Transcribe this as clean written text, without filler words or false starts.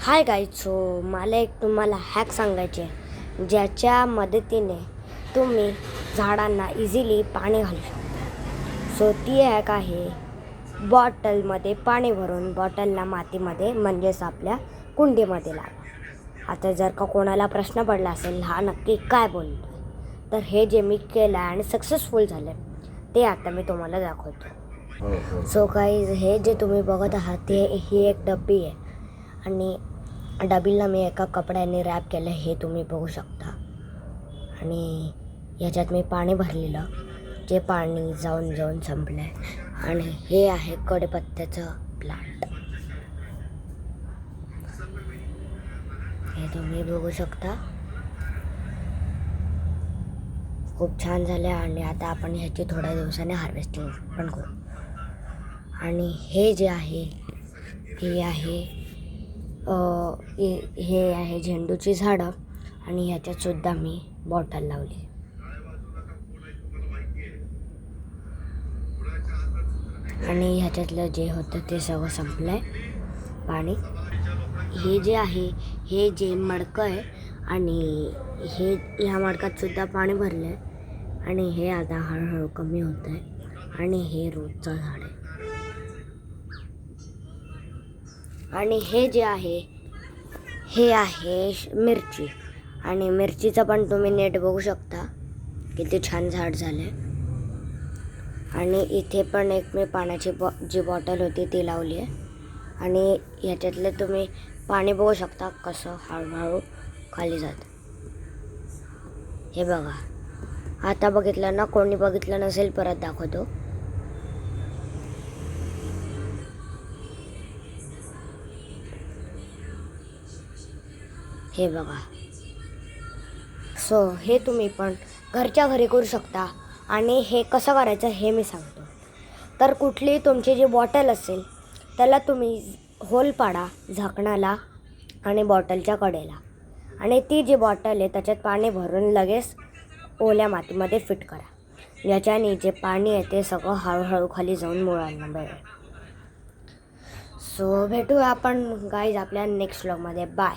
Hi guys, मला एक तुम्हाला हॅक सांगायचे आहे ज्याच्या मदतीने तुम्ही झाडांना इझिली पाणी घालू शकता. ती हॅक आहे बॉटलमध्ये पाणी भरून बॉटलला मातीमध्ये म्हणजेच आपल्या कुंडीमध्ये लावा. आता जर का कोणाला प्रश्न पडला असेल हा नक्की काय बोलतो, तर हे जे मी केलं आणि सक्सेसफुल झालं ते आता मी तुम्हाला दाखवतो. गाईज, हे जे तुम्ही बघत आहात ही एक डब्बी आहे आणि डबीला मी एका कपड्याने रॅप केलं हे तुम्ही बघू शकता. आणि ह्याच्यात मी पाणी भरलेलं, जे पाणी जाऊन जाऊन संपलं आहे. आणि हे आहे कढीपत्त्याचं प्लांट, हे तुम्ही बघू शकता. खूप छान झालं आणि आता आपण ह्याची थोड्या दिवसाने हार्वेस्टिंग पण करू. आणि हे जे आहे हे आहे झेंडूची झाडं आणि ह्याच्यात सुद्धा मी बॉटल लावली. आणि ह्याच्यातलं जे होतं ते सगळं संपलं आहे पाणी. हे जे आहे हे जे मडकं आहे आणि ह्या मडकात सुद्धा पाणी भरलं आहे आणि हे आता हळूहळू कमी होत आहे. आणि हे रोजचं झाड आहे. आणि हे जे आहे हे आहे मिरची, आणि मिरचीचं पण तुम्ही नेट बघू शकता किती छान झाड झालं आहे. आणि इथे पण एक मी पाण्याची जी बॉटल होती ती लावली आहे. आणि ह्याच्यातलं तुम्ही पाणी बघू शकता कसं हळूहळू खाली जातं. हे बघा, आता बघितलं ना, कोणी बघितलं नसेल परत दाखवतो. हे बघा. हे तुम्ही पण घरच्या घरी करू शकता. आणि हे कसं करायचं हे मी सांगतो. तर कुठली तुमची जी बॉटल असेल त्याला तुम्ही होल पाडा झाकणाला आणि बॉटलच्या कडेला, आणि ती जी बॉटल आहे त्याच्यात पाणी भरून लगेच ओल्या मातीमध्ये फिट करा. याच्याने जे पाणी आहे ते सगळं हळूहळू खाली जाऊन मुळांना मिळेल. भेटूया आपण गाईज आपल्या नेक्स्ट व्लॉगमध्ये. बाय.